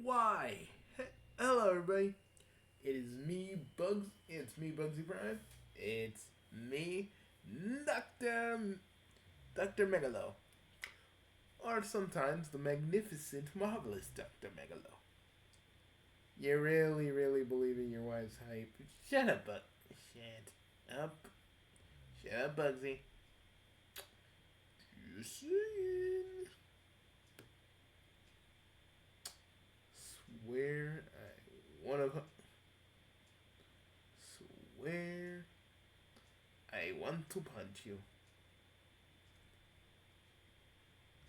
Why? Hello, everybody. It is me, Bugs. It's me, Bugsy Prime. It's me, Doctor Megalo, or sometimes the magnificent, marvelous Doctor Megalo. You really believe in your wife's hype? Shut up, Shut up. Shut up, Bugsy. Just saying. Swear I wanna swear I want to punch you.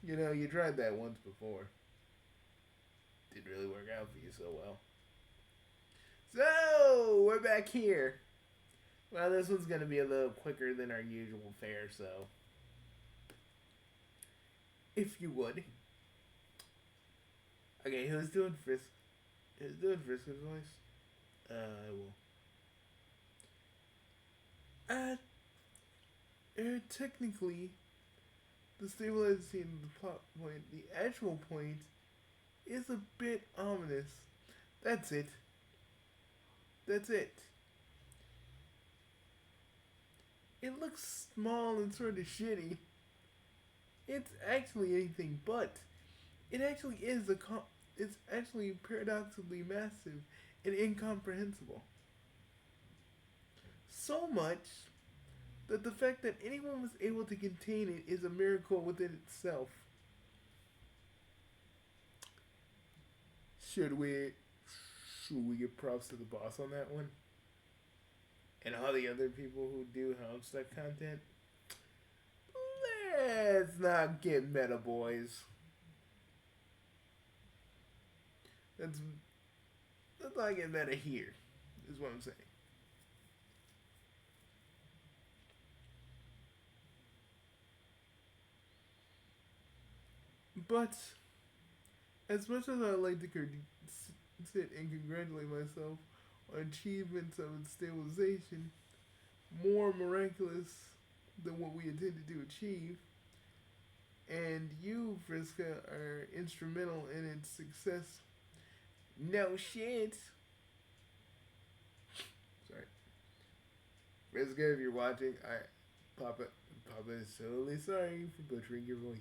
You know, you tried that once before. Didn't really work out for you so well. So, we're back here. Well, this one's gonna be a little quicker than our usual fare, so. If you would. Okay, who's doing Frisk? Who's doing Friska's voice? I will. Technically, the stabilizing of the plot point, the actual point, is a bit ominous. That's it. That's it. It looks small and sort of shitty. It's actually anything but. It actually is it's actually paradoxically massive and incomprehensible. So much that the fact that anyone was able to contain it is a miracle within itself. Should we give props to the boss on that one? And all the other people who do Homestuck content? Let's not get meta, boys. Let's not get meta here, is what I'm saying. But as much as I like to sit and congratulate myself on achievements of its stabilization, more miraculous than what we intended to achieve, and you, Friska, are instrumental in its success. No shit. Sorry. Friska, if you're watching, Papa is totally sorry for butchering your voice.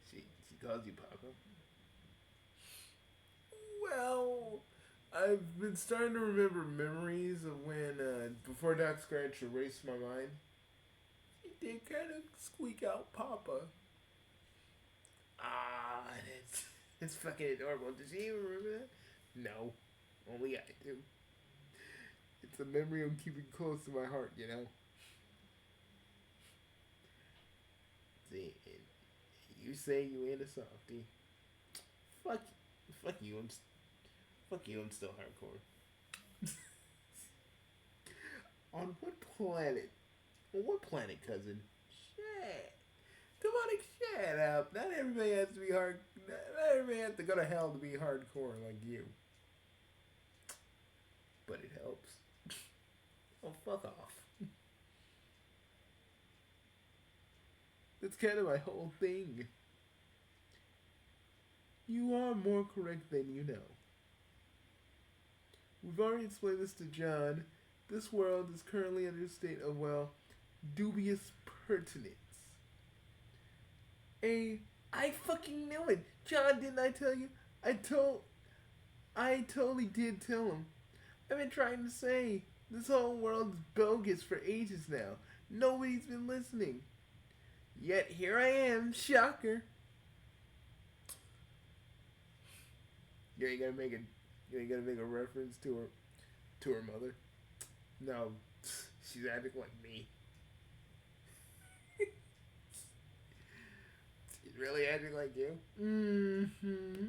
She calls you Papa. Well, I've been starting to remember memories of when, before Doc Scratch erased my mind, he did kind of squeak out Papa. It's fucking adorable. Does she even remember that? No, only I do. It's a memory I'm keeping close to my heart, you know? See, you say you ain't a softie. Fuck you. I'm still hardcore. On what planet? On what planet, cousin? Shit. Come on, shut up. Not everybody has to be hard. Not everybody has to go to hell to be hardcore like you. But it helps. Oh, fuck off. That's kind of my whole thing. You are more correct than you know. We've already explained this to John. This world is currently under a state of, well, dubious pertinence. I fucking knew it. John, didn't I tell you? I totally did tell him. I've been trying to say, this whole world's bogus for ages now. Nobody's been listening. Yet here I am, shocker. You ain't gonna make a reference to her mother. No, she's acting like me. She's really acting like you. Mm-hmm.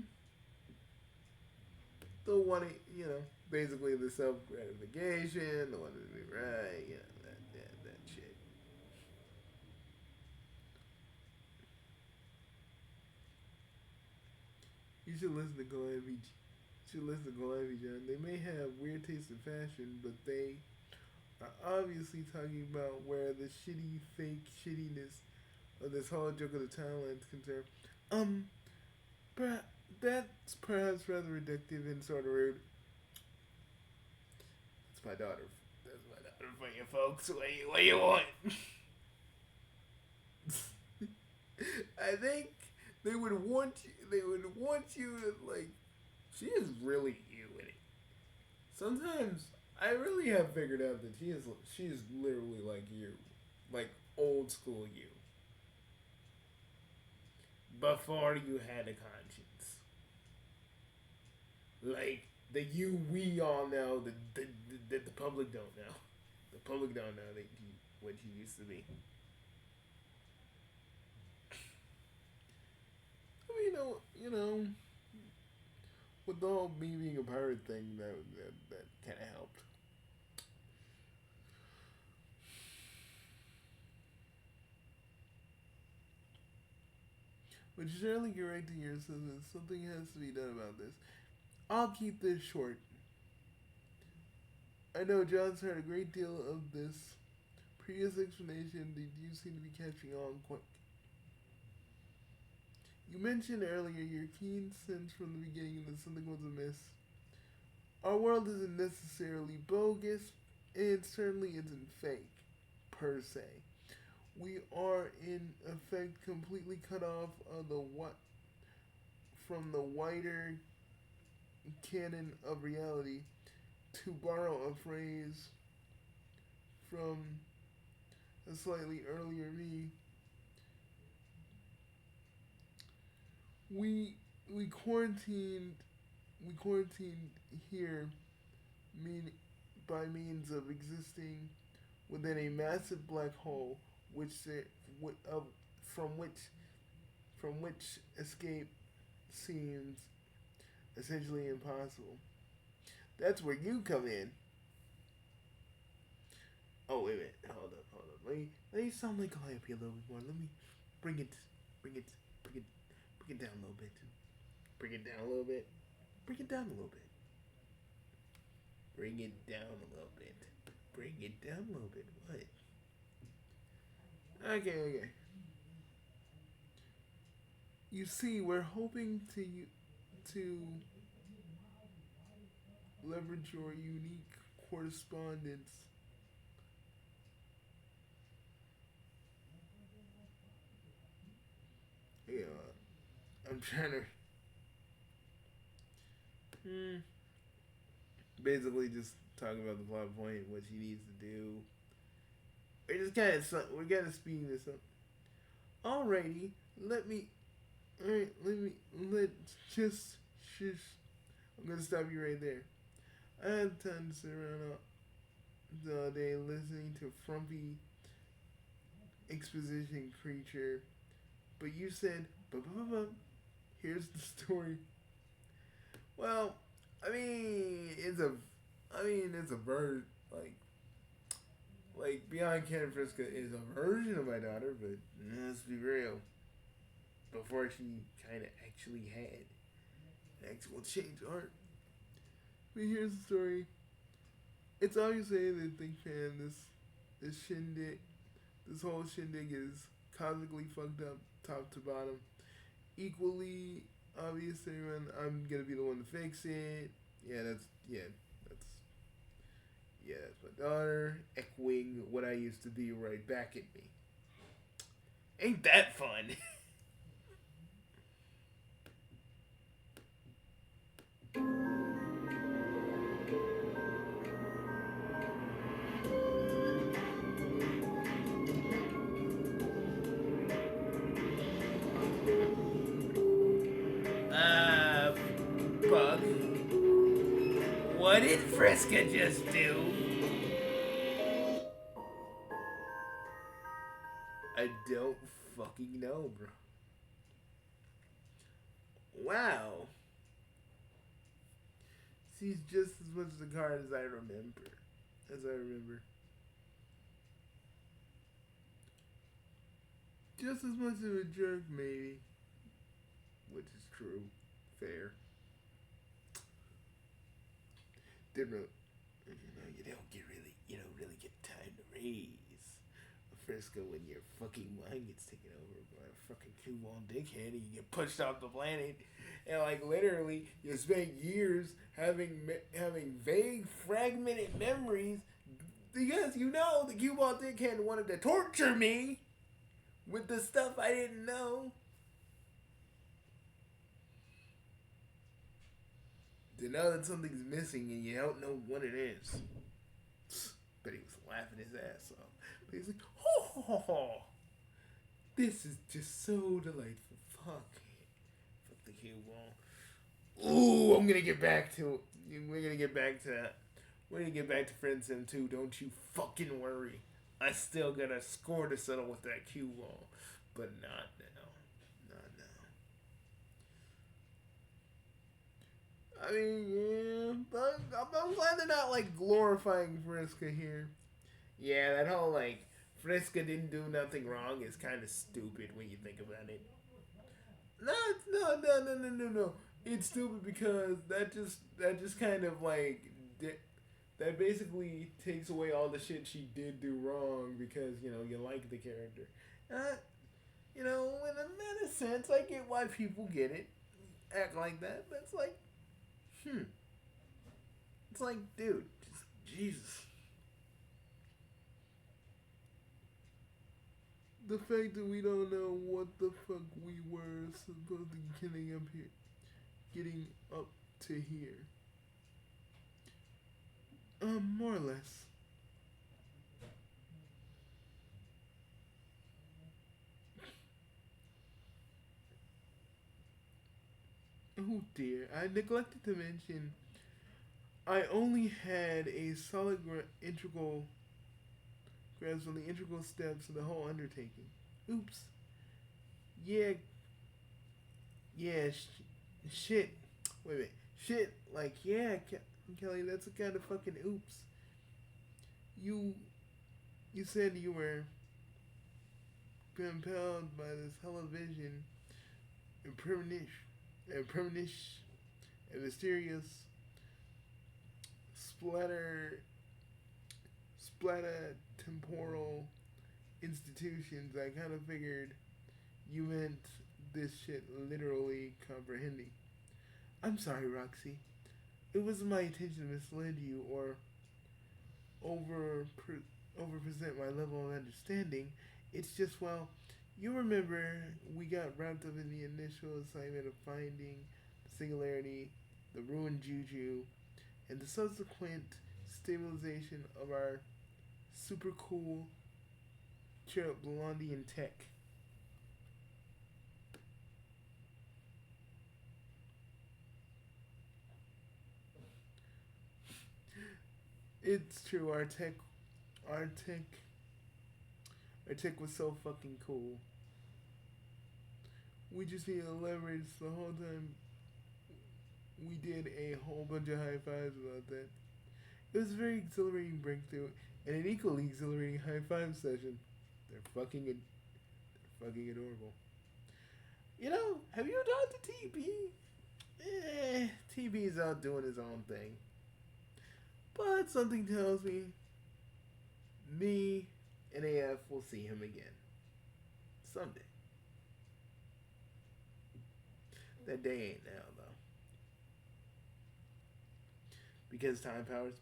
The one, basically the self gratification, the one to be right, that shit. You should listen to Go Heavy. John. They may have weird taste in fashion, but they are obviously talking about where the shitty, fake shittiness this whole joke of the timeline is concerned. Um, perhaps, that's perhaps rather reductive and sort of rude. It's my daughter. That's my daughter for you folks. What you want? I think they would want you. They would want you to like. She is really you in it. Sometimes I really have figured out that she is literally like you, like old school you. Before you had a conscience, like the you we all know that the public don't know. The public don't know what you used to be. I mean, with the whole me being a pirate thing, that kind of helped. But surely you're right to your senses. Something has to be done about this. I'll keep this short. I know John's heard a great deal of this previous explanation that you seem to be catching on quick. You mentioned earlier your keen sense from the beginning that something was amiss. Our world isn't necessarily bogus, and it certainly isn't fake, per se. We are in effect completely cut off of the what from the wider canon of reality. To borrow a phrase from a slightly earlier me, we we quarantined we quarantined here mean by means of existing within a massive black hole which of from which escape seems essentially impossible. That's where you come in. Oh wait a minute, hold up. Let me sound like Calliope a little bit more. Let me bring it, bring it, bring it, bring it down a little bit. Bring it down a little bit. Bring it down a little bit. Bring it down a little bit. Bring it down a little bit. What? Okay. You see, we're hoping to leverage your unique correspondence. Yeah, I'm trying to basically just talk about the plot point, what she needs to do. We gotta speed this up. Alrighty, let me. Alright, let's just shush. I'm gonna stop you right there. I had time to sit around all day listening to frumpy exposition creature, but you said, here's the story. Well, I mean, it's a version like Beyond Cannon Friska is a version of my daughter, but let's be real. Before she kind of actually had an actual change art. But here's the story. It's obviously that Think Fan, this shindig, this whole shindig is cosmically fucked up, top to bottom. Equally obvious to everyone, I'm gonna be the one to fix it. That's that's my daughter echoing what I used to do right back at me. Ain't that fun? Fuck. What did Friska just do? I don't fucking know, bro. Wow. She's just as much the card as I remember. As I remember. Just as much of a jerk, maybe. Which is true. Fair. Didn't really, you don't really get time to raise a Friska when your fucking mind gets taken over by a fucking coupon dickhead and you get pushed off the planet. And like literally, you spend years having vague, fragmented memories because you know the coupon dickhead wanted to torture me with the stuff I didn't know. To know that something's missing and you don't know what it is. But he was laughing his ass off. But he's like, ho ho ho. This is just so delightful. Fuck it. Fuck the coupon. Ooh, I'm gonna get back to it. We're gonna get back to that. We're gonna get back to Friend Sim 2. Don't you fucking worry. I still got a score to settle with that coupon. But not now. Not now. I mean, yeah. But I'm glad they're not, like, glorifying Friska here. Yeah, that whole, like, Friska didn't do nothing wrong is kind of stupid when you think about it. No. It's stupid because that just kind of like that basically takes away all the shit she did do wrong because you like the character. Uh, in a sense, I get why people get it, act like that, but it's like, it's like, dude, just Jesus. The fact that we don't know what the fuck we were supposed to be getting up to here. More or less. Oh dear, I neglected to mention I only had a solid integral grasp on the integral steps of the whole undertaking. Oops. Yeah, yeah, shit. Wait a minute. Shit, like, yeah, Kelly, that's a kind of fucking oops. You, you said you were compelled by this television and premonition, and mysterious splatter temporal institutions. I kind of figured you meant this shit literally comprehending. I'm sorry, Roxy. It wasn't my intention to mislead you or over overpresent my level of understanding. It's just, well, you remember we got wrapped up in the initial assignment of finding the singularity, the ruined juju, and the subsequent stabilization of our super cool cherub blondie and tech. It's true, our tech, our tech was so fucking cool. We just need to leverage the whole time. We did a whole bunch of high fives about that. It was a very exhilarating breakthrough and an equally exhilarating high five session. They're fucking adorable. Have you talked to TP? TP's out doing his own thing. But something tells me and AF will see him again. Someday. That day ain't now, though. Because time powers,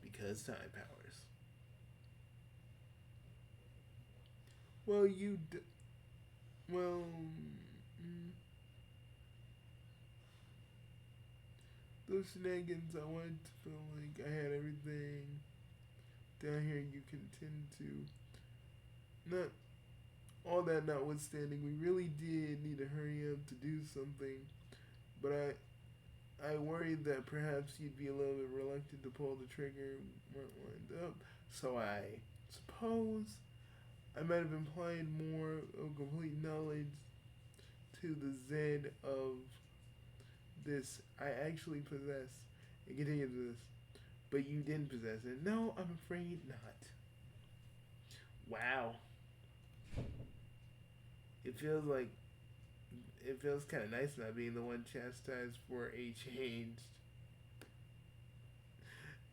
Well, well, those shenanigans, I wanted to feel like I had everything down here you can tend to. Not all that notwithstanding, we really did need to hurry up to do something. But I worried that perhaps you'd be a little bit reluctant to pull the trigger, weren't lined up. So I suppose I might have implied more of complete knowledge to the Z of this I actually possess and continue this. But you didn't possess it. No, I'm afraid not. Wow. It feels kind of nice not being the one chastised for a change.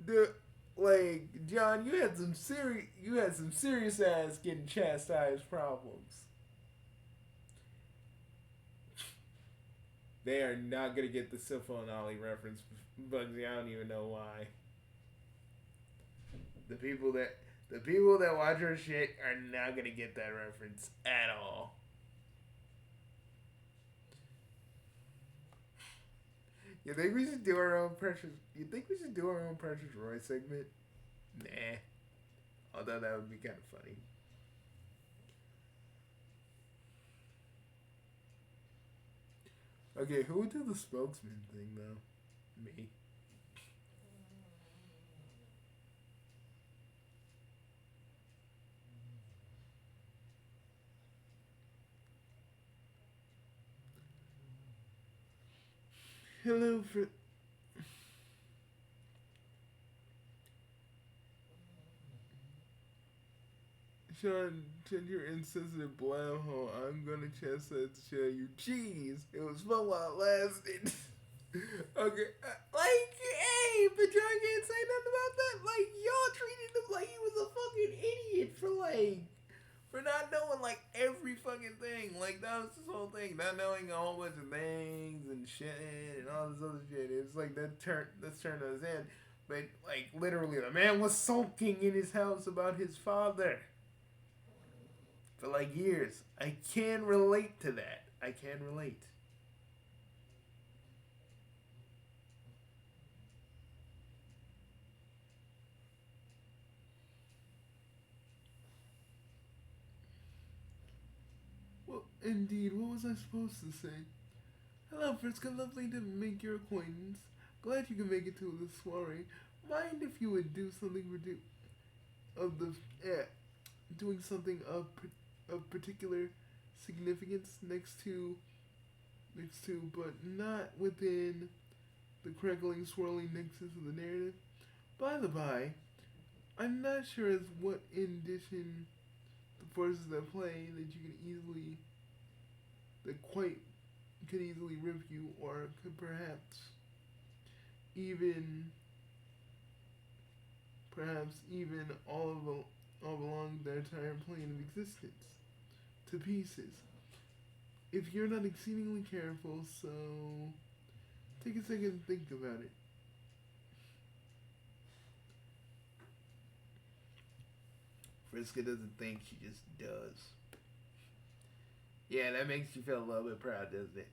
The Like John, you had some serious ass getting chastised problems. They are not gonna get the Syphil and Ollie reference, Bugsy. I don't even know why. The people that the people that watch our shit are not gonna get that reference at all. You think we should do our own Precious? You think we should do our own Precious Roy segment? Nah. Although that would be kind of funny. Okay, who would do the spokesman thing though? Me. Hello, Sean, turn your insensitive blabhole. I'm gonna chastise to show you. Jeez, it was fun while it lasted. Okay, like, hey, but y'all can't say nothing about that. Like, y'all treated him like he was a fucking idiot for not knowing like every fucking thing. Like that was his whole thing, not knowing a whole bunch of things and shit and all this other shit. It's like that's turned on his head. But like literally, the man was sulking in his house about his father for like years. I can relate to that. I can relate. Well, indeed, what was I supposed to say? Hello, Friska. Lovely to make your acquaintance. Glad you can make it to the soiree. Mind if you would do something of the doing something of particular significance but not within the crackling, swirling nexus of the narrative. By the by, I'm not sure as what in addition the forces at play that quite could easily rip you, or could even perhaps even all along their entire plane of existence to pieces. If you're not exceedingly careful, so take a second and think about it. Friska doesn't think, she just does. Yeah, that makes you feel a little bit proud, doesn't it?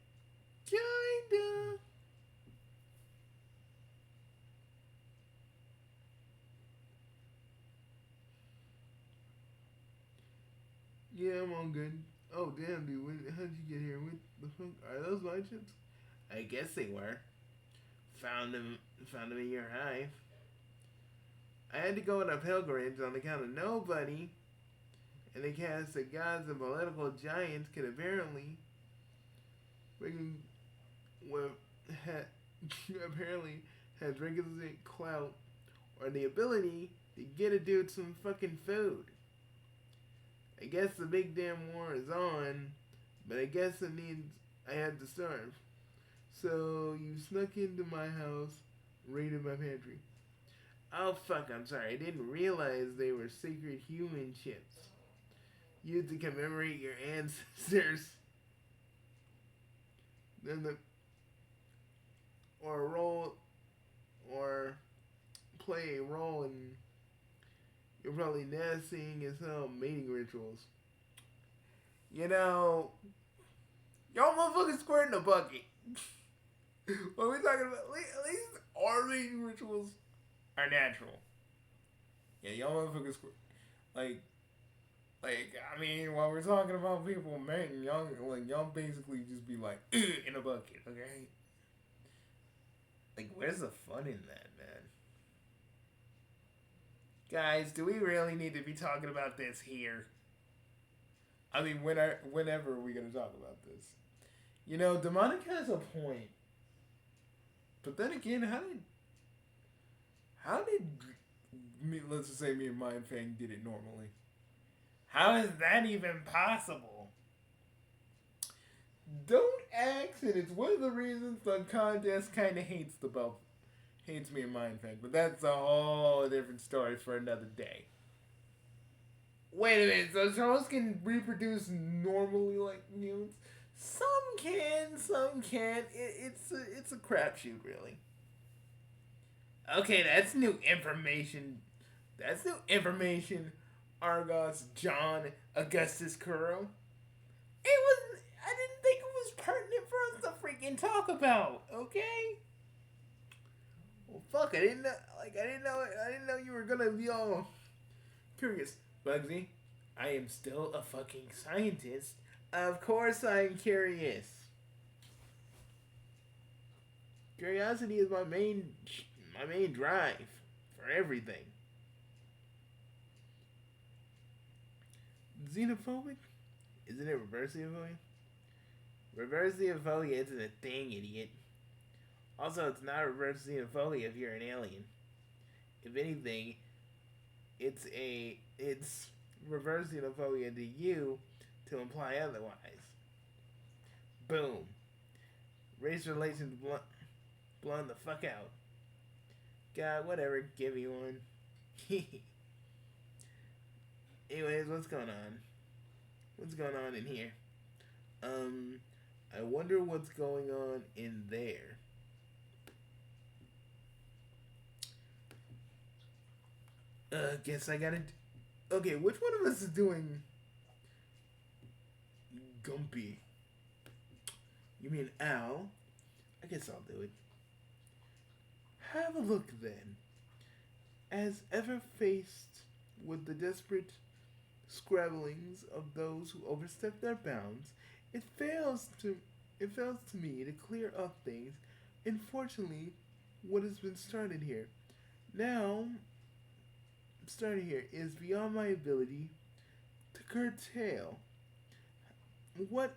Kinda. Yeah, I'm all good. Oh damn, dude, how'd you get here? What the fuck? Are those my chips? I guess they were. Found them in your hive. I had to go on a pilgrimage on account of nobody, and the cast of gods and political giants could apparently bring well, ha, apparently has requisite clout or the ability to get a dude some fucking food. I guess the big damn war is on, but I guess it means I had to starve. So you snuck into my house, raided my pantry. Oh fuck, I'm sorry. I didn't realize they were sacred human chips. Used to commemorate your ancestors. Then the or role or play a role in you're probably nastying as hell mating rituals. You know, y'all motherfuckers squirt in a bucket. What are we talking about? At least our mating rituals are natural. Yeah, y'all motherfuckers squirt. Like, I mean, while we're talking about people mating, y'all basically just be like, in a bucket, okay? Like, where's the fun in that, man? Guys, do we really need to be talking about this here? I mean, whenever are we gonna talk about this? You know, demonic has a point, but then again, how did me? Let's just say me and Mindfang did it normally. How is that even possible? Don't ask, and it's one of the reasons the contest kind of hates the belt. hates me in Mind Effect, but that's a whole different story for another day. Wait a minute, so trolls can reproduce normally like humans? Some can, some can't. It's a crapshoot, really. Okay, that's new information. That's new information. Argos John Augustus Curro. It was. I didn't think it was pertinent for us to freaking talk about. Okay. Well, fuck. I didn't know. Like I didn't know. I didn't know you were gonna be all curious, Bugsy. I am still a fucking scientist. Of course, I'm curious. Curiosity is my main drive for everything. Xenophobic? Isn't it reverse xenophobia? Reverse xenophobia isn't a thing, idiot. Also, it's not reverse xenophobia if you're an alien. If anything, it's reverse xenophobia to you to imply otherwise. Boom. Race relations blown the fuck out. God, whatever, give me one. Anyways, what's going on? What's going on in here? I wonder what's going on in there. Guess I gotta. Okay, which one of us is doing Gumpy? You mean Al? I guess I'll do it. Have a look then. As ever faced with the desperate scrabblings of those who overstep their bounds, it fails to me to clear up things. Unfortunately, what has been started here is beyond my ability to curtail. What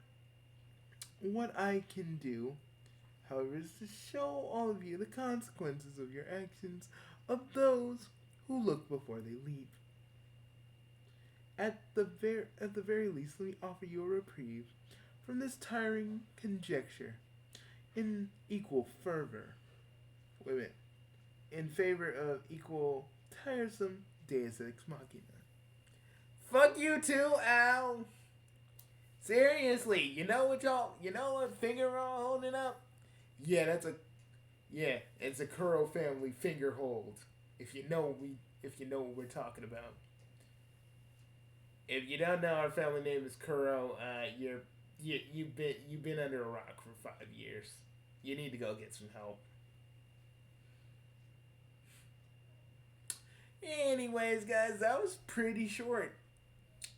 I can do, however, is to show all of you the consequences of your actions, of those who look before they leap. At the very least, let me offer you a reprieve from this tiring conjecture in equal fervor. Wait a minute. In favor of equal tiresome Deus Ex Machina. Fuck you too, Al! Seriously, you know what finger we're all holding up? Yeah, it's a Kuro family finger hold. If you know what we're talking about. If you don't know our family name is Kuro, you've been under a rock for 5 years. You need to go get some help. Anyways, guys, that was pretty short.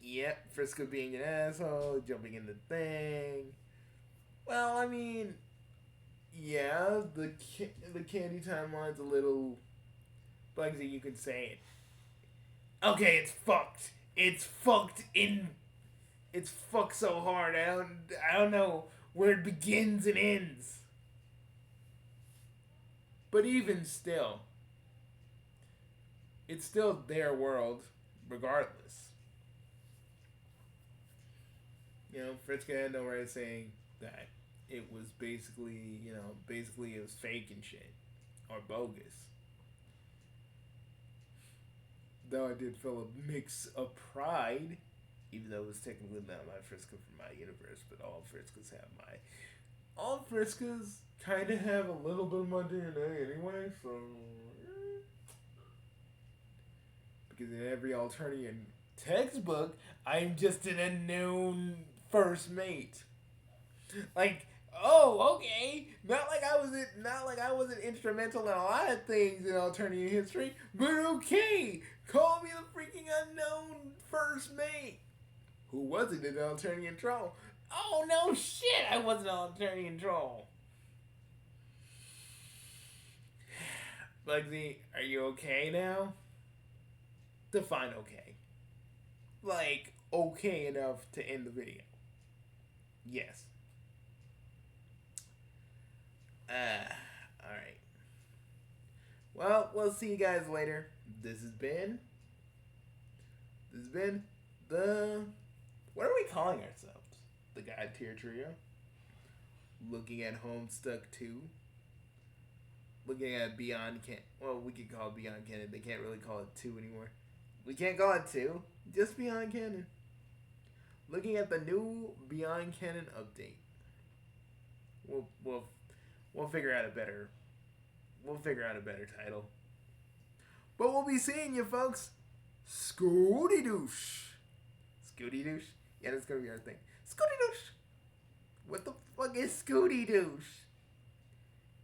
Yep, Frisco being an asshole, jumping in the thing. Well, I mean, yeah, the candy timeline's a little bugsy. You could say it. Okay, it's fucked. It's fucked in. It's fucked so hard. I don't know where it begins and ends. But even still, it's still their world, regardless. You know, Fritz had no right saying that it was basically it was fake and shit. Or bogus. Though I did feel a mix of pride, even though it was technically not my Friska from my universe, but all Friskas have all Friskas kind of have a little bit of my DNA anyway, so. Because in every Alternian textbook, I'm just an unknown first mate. Like, oh, okay. Not like I wasn't instrumental in a lot of things in Alternian history, but okay. Call me the freaking unknown first mate. Who wasn't an Alternian troll? Oh no shit, I wasn't an Alternian troll. Bugsy, are you okay now? Define okay. Like, okay enough to end the video. Yes. Alright. Well, we'll see you guys later. This has been the... What are we calling ourselves? The God Tier Trio? Looking at Homestuck 2? looking at Beyond Cannon. Well, we could call it Beyond Cannon. They can't really call it 2 anymore. We can't call it 2. Just Beyond Cannon. Looking at the new Beyond Cannon update. We'll figure out a better. We'll figure out a better title. But we'll be seeing you, folks. Scooty Doosh. Scooty Doosh? Yeah, that's gonna be our thing. Scooty Doosh. What the fuck is Scooty Doosh?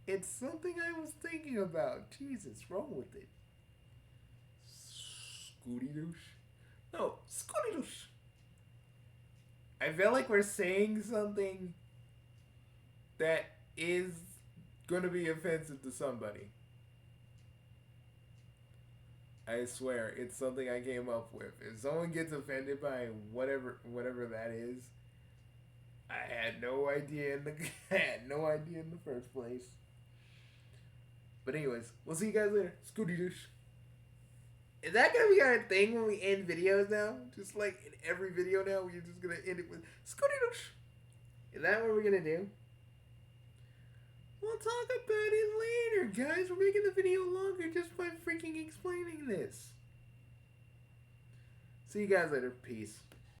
It's something I was thinking about. Jesus, wrong with it. Scooty Doosh? No, Scooty Doosh. I feel like we're saying something that is gonna be offensive to somebody. I swear, it's something I came up with. If someone gets offended by whatever that is, I had no idea in the first place. But anyways, we'll see you guys later. Scooty Doosh. Is that gonna be our thing when we end videos now? Just like in every video now, we're just gonna end it with Scooty Doosh. Is that what we're gonna do? We'll talk about it later, guys. We're making the video longer just by freaking explaining this. See you guys later. Peace.